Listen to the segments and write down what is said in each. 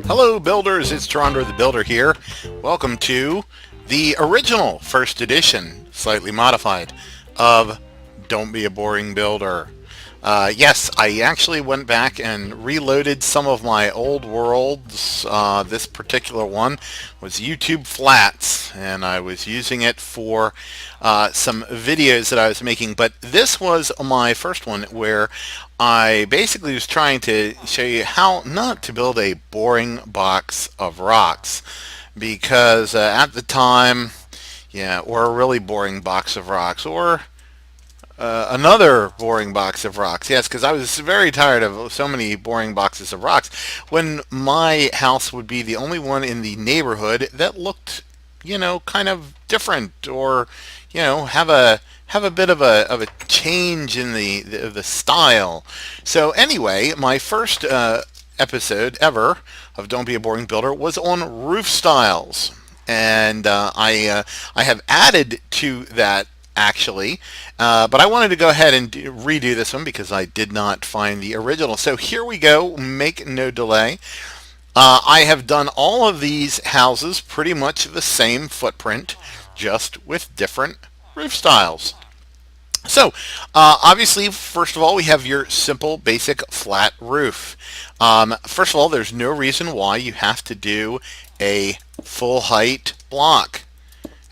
Hello builders, it's Torondor the Builder here. Welcome to the original first edition, slightly modified, of Don't Be a Boring Builder. Yes, I actually went back and reloaded some of my old worlds. This particular one was YouTube Flats, and I was using it for some videos that I was making. But this was my first one where I basically was trying to show you how not to build a boring box of rocks. Because at the time, yeah, or a really boring box of rocks, or another boring box of rocks. Yes, because I was very tired of so many boring boxes of rocks when my house would be the only one in the neighborhood that looked, kind of different, or, have a bit of a change in the style. So anyway, my first episode ever of Don't Be a Boring Builder was on roof styles. And I have added to that actually, but I wanted to go ahead and redo this one because I did not find the original. So here we go, make no delay. I have done all of these houses pretty much the same footprint, just with different roof styles. So, obviously, first of all, we have your simple, basic, flat roof. First of all, there's no reason why you have to do a full height block.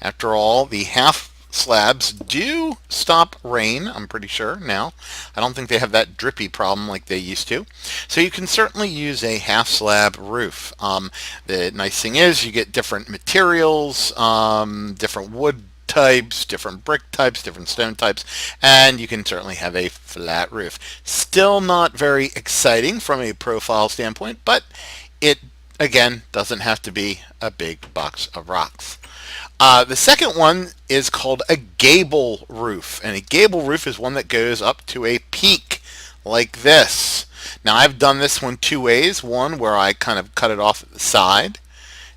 After all, the half slabs do stop rain, I'm pretty sure now. I don't think they have that drippy problem like they used to. So you can certainly use a half slab roof. The nice thing is you get different materials, different wood types, different brick types, different stone types, and you can certainly have a flat roof. Still not very exciting from a profile standpoint, but it, again, doesn't have to be a big box of rocks. The second one is called a gable roof, and a gable roof is one that goes up to a peak like this. Now I've done this one two ways, one where I kind of cut it off at the side,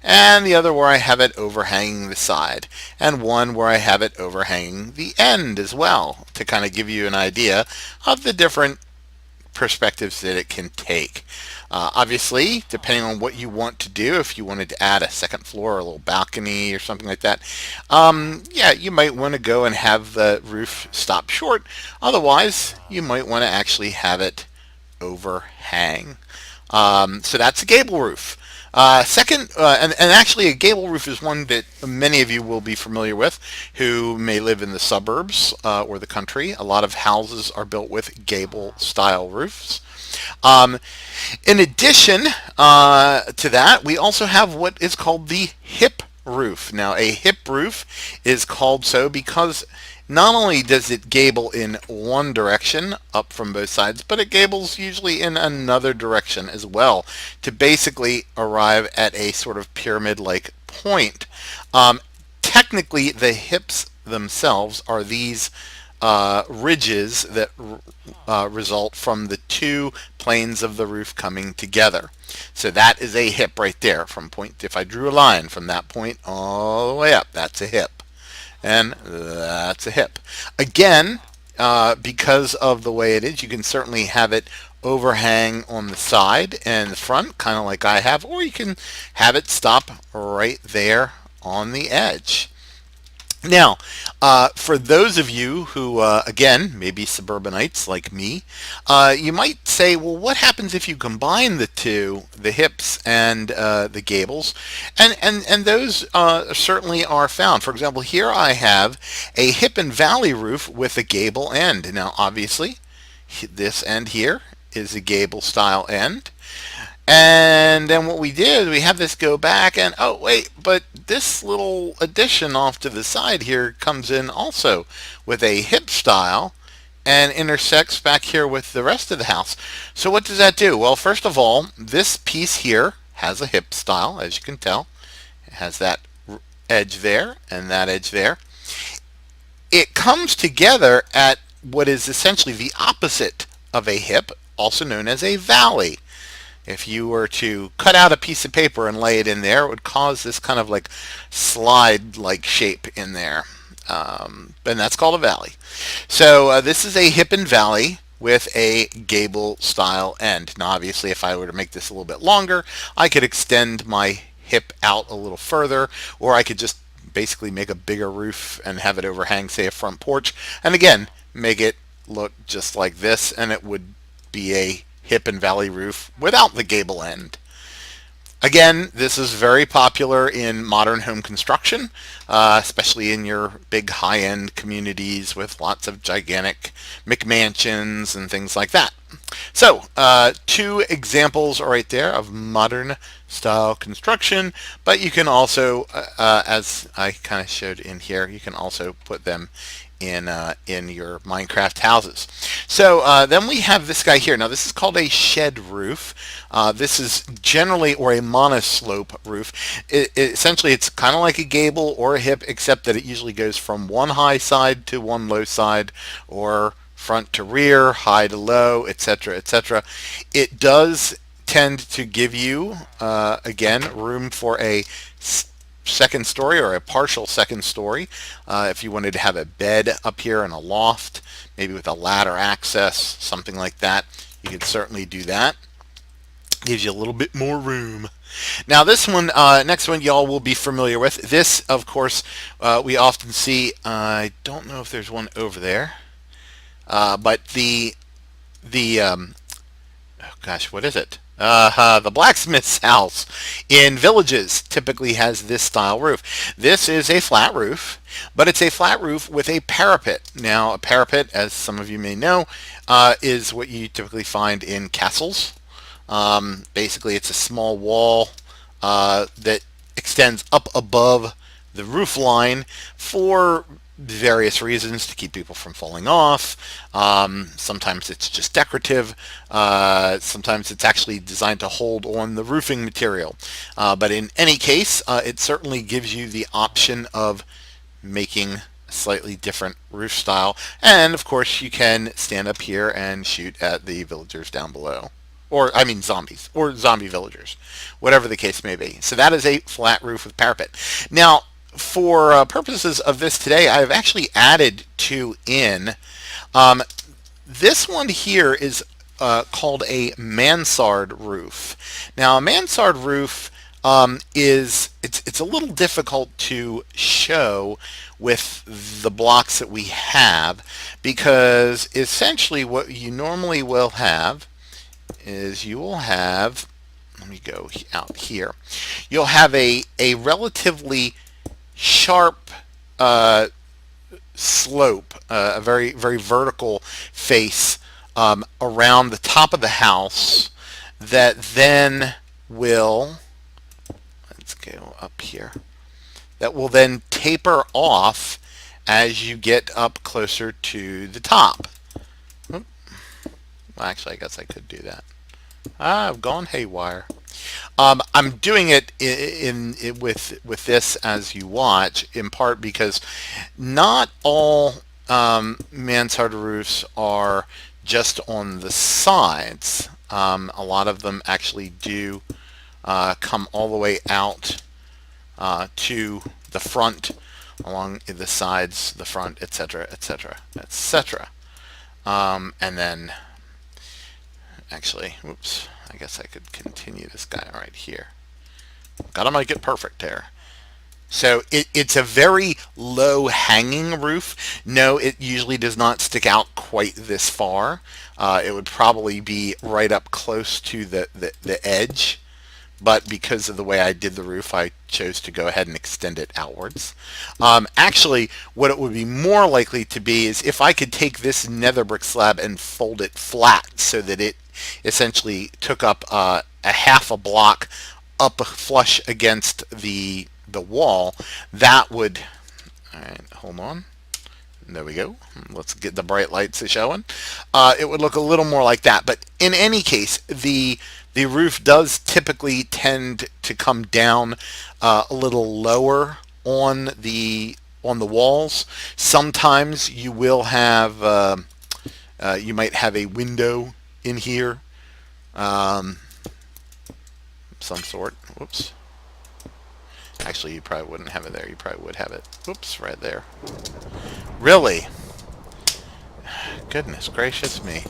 and the other where I have it overhanging the side, and one where I have it overhanging the end as well, to kind of give you an idea of the different perspectives that it can take. Obviously, depending on what you want to do, if you wanted to add a second floor or a little balcony or something like that, yeah, you might want to go and have the roof stop short. Otherwise, you might want to actually have it overhang. So that's a gable roof. And actually a gable roof is one that many of you will be familiar with who may live in the suburbs or the country. A lot of houses are built with gable style roofs. In addition to that, we also have what is called the hip roof. Now, a hip roof is called so because not only does it gable in one direction up from both sides, but it gables usually in another direction as well to basically arrive at a sort of pyramid-like point. Technically, the hips themselves are these ridges that result from the two planes of the roof coming together. So that is a hip right there. From point, if I drew a line from that point all the way up, that's a hip. And that's a hip. Again, because of the way it is, you can certainly have it overhang on the side and the front, kind of like I have, or you can have it stop right there on the edge. Now, for those of you who, again, maybe suburbanites like me, you might say, well, what happens if you combine the two, the hips and the gables? And those certainly are found. For example, here I have a hip and valley roof with a gable end. Now, obviously, this end here is a gable style end. And then what we did, we have this go back and, oh wait, but this little addition off to the side here comes in also with a hip style and intersects back here with the rest of the house. So what does that do? Well, first of all, this piece here has a hip style, as you can tell. It has that edge there and that edge there. It comes together at what is essentially the opposite of a hip, also known as a valley. If you were to cut out a piece of paper and lay it in there, it would cause this kind of like slide-like shape in there. And that's called a valley. So this is a hip and valley with a gable style end. Now obviously if I were to make this a little bit longer, I could extend my hip out a little further, or I could just basically make a bigger roof and have it overhang, say, a front porch, and again make it look just like this, and it would be a hip and valley roof without the gable end. Again, this is very popular in modern home construction, especially in your big high-end communities with lots of gigantic McMansions and things like that. So, two examples right there of modern style construction, but you can also, as I kind of showed in here, you can also put them in your Minecraft houses. So then we have this guy here. Now this is called a shed roof. This is generally, or a monoslope roof. Essentially it's kind of like a gable or a hip, except that it usually goes from one high side to one low side, or front to rear, high to low, etc., etc. It does tend to give you, again, room for a second story or a partial second story. If you wanted to have a bed up here and a loft, maybe with a ladder access, something like that, you could certainly do that. Gives you a little bit more room. Now this one, next one, y'all will be familiar with. This, of course, we often see. I don't know if there's one over there, but oh gosh, what is it? The blacksmith's house in villages typically has this style roof. This is a flat roof, but it's a flat roof with a parapet. Now, a parapet, as some of you may know, is what you typically find in castles. Basically, it's a small wall that extends up above the roof line for various reasons, to keep people from falling off. Sometimes it's just decorative. Sometimes it's actually designed to hold on the roofing material. But in any case, it certainly gives you the option of making a slightly different roof style. And of course, you can stand up here and shoot at the villagers down below. Or, I mean, zombies, or zombie villagers, whatever the case may be. So that is a flat roof with parapet. Now, for purposes of this today, I've actually added two in. This one here is called a mansard roof. Now, a mansard roof it's a little difficult to show with the blocks that we have, because essentially what you normally will have is you will have, let me go out here, you'll have a relatively sharp slope, a very vertical face around the top of the house that then will, let's go up here, that will then taper off as you get up closer to the top. Well, actually, I guess I could do that. I've gone haywire. I'm doing it with this as you watch, in part because not all mansard roofs are just on the sides. A lot of them actually do come all the way out to the front, along the sides, the front, etc., etc., etc. And then, actually, whoops, I guess I could continue this guy right here. Gotta make it perfect there. So it's a very low hanging roof. No, it usually does not stick out quite this far. It would probably be right up close to the edge. But because of the way I did the roof, I chose to go ahead and extend it outwards. Actually, what it would be more likely to be is if I could take this nether brick slab and fold it flat so that it essentially took up a half a block up flush against the wall. That would, all right, hold on. There we go. Let's get the bright lights showing. It would look a little more like that. But in any case, the roof does typically tend to come down a little lower on the walls. Sometimes you will have you might have a window in here, some sort. Whoops. Actually, you probably wouldn't have it there. You probably would have it, whoops, right there. Really? Goodness gracious me.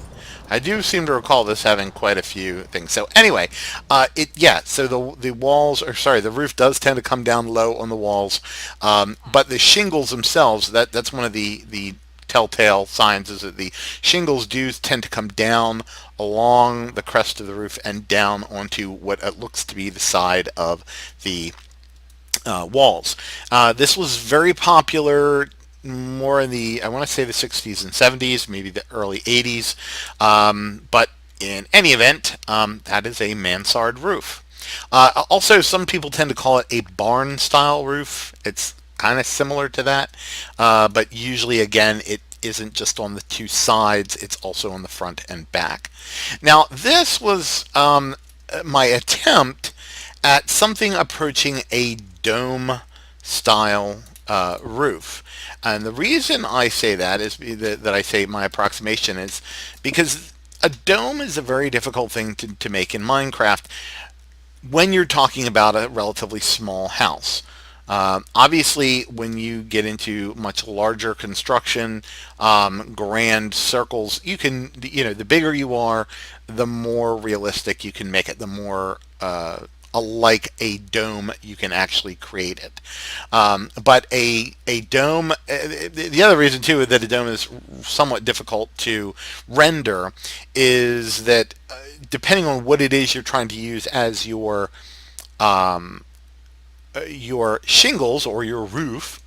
I do seem to recall this having quite a few things. So anyway, so the walls, or sorry, the roof does tend to come down low on the walls, but the shingles themselves, that's one of the telltale signs, is that the shingles do tend to come down along the crest of the roof and down onto what it looks to be the side of the walls. This was very popular more in the, I want to say the 60s and 70s, maybe the early 80s. But in any event, that is a mansard roof. Also, some people tend to call it a barn style roof. It's kind of similar to that, but usually, again, it isn't just on the two sides, it's also on the front and back. Now, this was my attempt at something approaching a dome style roof. And the reason I say that is that I say my approximation is because a dome is a very difficult thing to make in Minecraft when you're talking about a relatively small house. Obviously, when you get into much larger construction, grand circles, you can, the bigger you are, the more realistic you can make it, the more like a dome you can actually create it. But a dome, the other reason too that a dome is somewhat difficult to render is that depending on what it is you're trying to use as your shingles or your roof,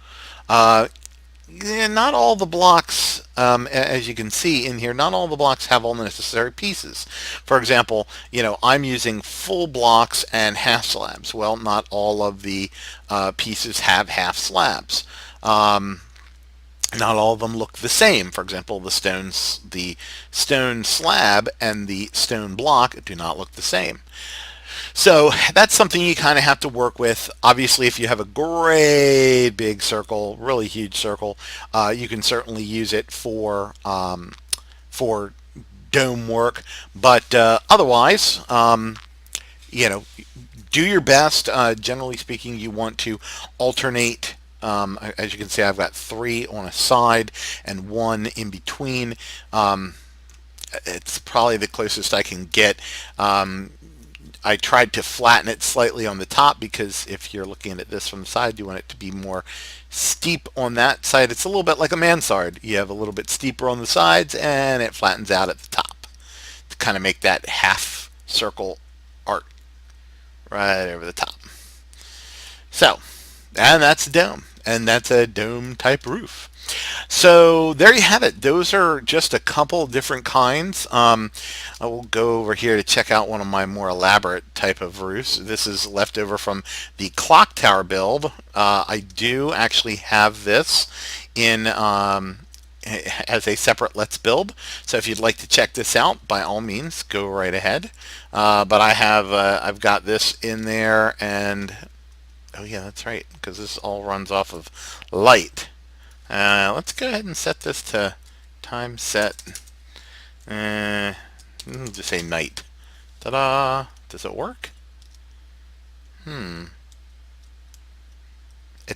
not all the blocks, as you can see in here, not all the blocks have all the necessary pieces. For example, I'm using full blocks and half slabs. Well, not all of the pieces have half slabs. Not all of them look the same. For example, the stone slab and the stone block do not look the same. So that's something you kind of have to work with. Obviously, if you have a great big circle, really huge circle, you can certainly use it for dome work. But otherwise, do your best. Generally speaking, you want to alternate. As you can see, I've got 3 on a side and 1 in between. It's probably the closest I can get. I tried to flatten it slightly on the top because if you're looking at this from the side, you want it to be more steep on that side. It's a little bit like a mansard. You have a little bit steeper on the sides and it flattens out at the top to kind of make that half circle art right over the top. So, and that's a dome, and that's a dome type roof. So there you have it. Those are just a couple different kinds. I will go over here to check out one of my more elaborate type of roofs. This is left over from the clock tower build. I do actually have this in as a separate Let's Build. So if you'd like to check this out, by all means, go right ahead. But I've got this in there, and oh yeah, that's right, because this all runs off of light. Let's go ahead and set this to time set. Just say night. Ta-da! Does it work? It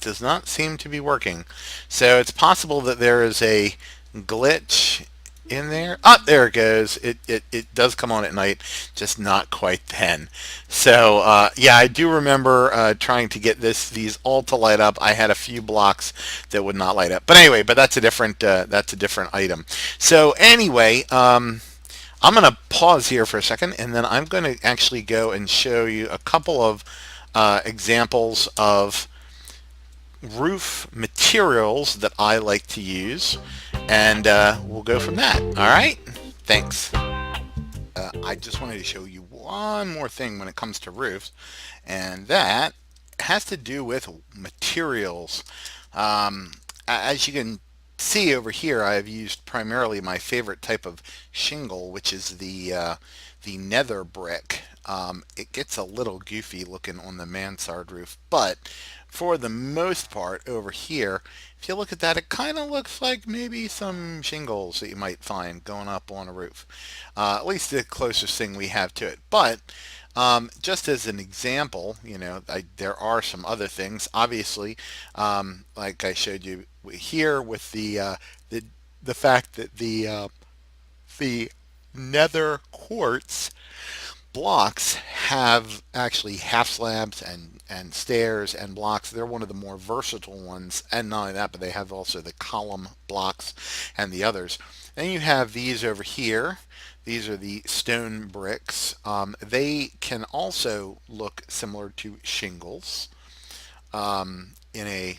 does not seem to be working. So it's possible that there is a glitch in there. Ah, there it goes. It does come on at night, just not quite then. So yeah, I do remember trying to get these all to light up. I had a few blocks that would not light up, but anyway, that's a different item. So anyway, I'm gonna pause here for a second, and then I'm going to actually go and show you a couple of examples of roof materials that I like to use, and we'll go from that. All right, thanks. I just wanted to show you one more thing when it comes to roofs, and that has to do with materials. As you can see over here, I've used primarily my favorite type of shingle, which is the nether brick. It gets a little goofy looking on the mansard roof, but for the most part over here, if you look at that, it kind of looks like maybe some shingles that you might find going up on a roof. At least the closest thing we have to it. But just as an example, there are some other things. Obviously, like I showed you here with the fact that the The nether quartz blocks have actually half slabs and stairs and blocks. They're one of the more versatile ones, and not only that, but they have also the column blocks and the others. Then you have these over here. These are the stone bricks. They can also look similar to shingles in a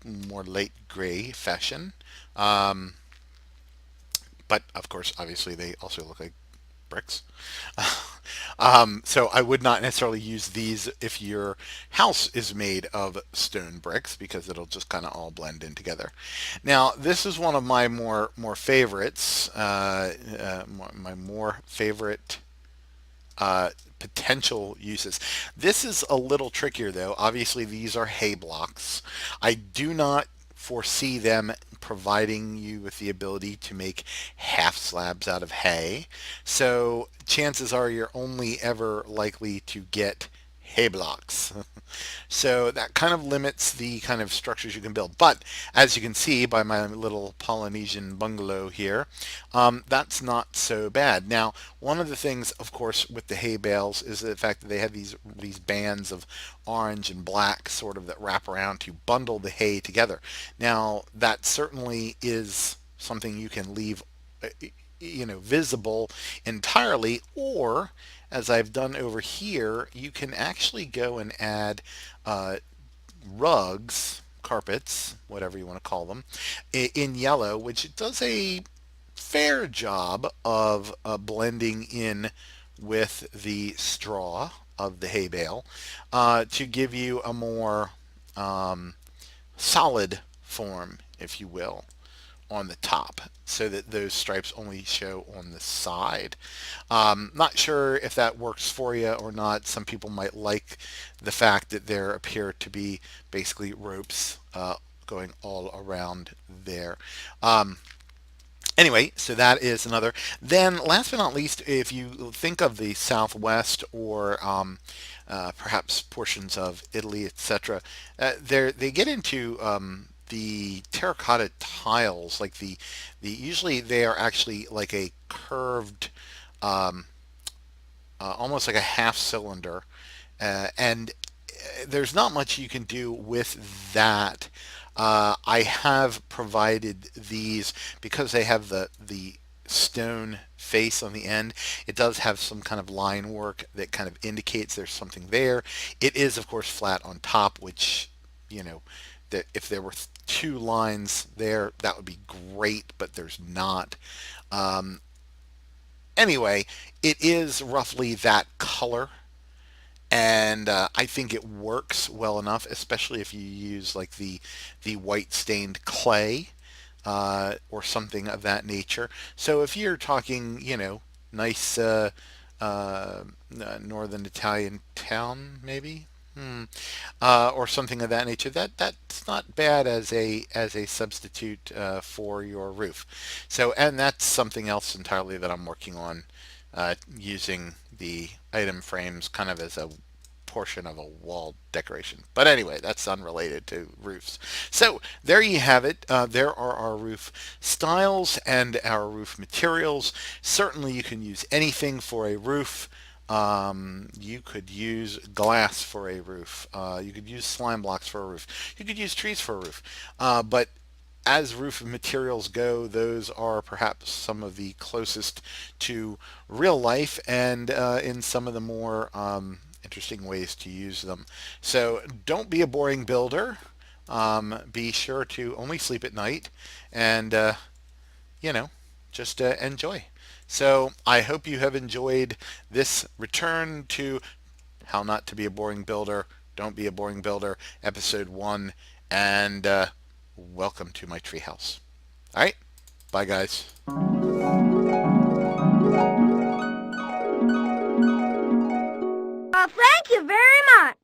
more light gray fashion. Um, but of course, obviously, they also look like bricks. So I would not necessarily use these if your house is made of stone bricks because it'll just kind of all blend in together. Now, this is one of my more favorites, my more favorite potential uses. This is a little trickier though. Obviously, these are hay blocks. I do not foresee them providing you with the ability to make half slabs out of hay. So chances are you're only ever likely to get hay blocks. So that kind of limits the kind of structures you can build. But as you can see by my little Polynesian bungalow here, that's not so bad. Now, one of the things, of course, with the hay bales is the fact that they have these bands of orange and black sort of that wrap around to bundle the hay together. Now, that certainly is something you can leave visible entirely, or as I've done over here, you can actually go and add rugs, carpets, whatever you want to call them, in yellow, which does a fair job of blending in with the straw of the hay bale to give you a more solid form, if you will, on the top so that those stripes only show on the side. Not sure if that works for you or not. Some people might like the fact that there appear to be basically ropes going all around there. Anyway, so that is another. Then last but not least, if you think of the Southwest or perhaps portions of Italy, etc., they get into the terracotta tiles, like the usually they are actually like a curved, almost like a half cylinder, and there's not much you can do with that. I have provided these because they have the stone face on the end. It does have some kind of line work that kind of indicates there's something there. It is, of course, flat on top, which, that if there were two lines there, that would be great, but there's not. Anyway, it is roughly that color, and I think it works well enough, especially if you use like the white stained clay or something of that nature. So if you're talking, nice northern Italian town, maybe, or something of that nature, that's not bad as a substitute for your roof. So, and that's something else entirely that I'm working on, using the item frames kind of as a portion of a wall decoration. But anyway, that's unrelated to roofs. So there you have it. There are our roof styles and our roof materials. Certainly you can use anything for a roof. You could use glass for a roof. You could use slime blocks for a roof. You could use trees for a roof. But as roof materials go, those are perhaps some of the closest to real life and in some of the more interesting ways to use them. So don't be a boring builder. Be sure to only sleep at night and, just enjoy. So I hope you have enjoyed this return to How Not to Be a Boring Builder, Don't Be a Boring Builder, episode 1, and welcome to my treehouse. All right, bye guys. Thank you very much.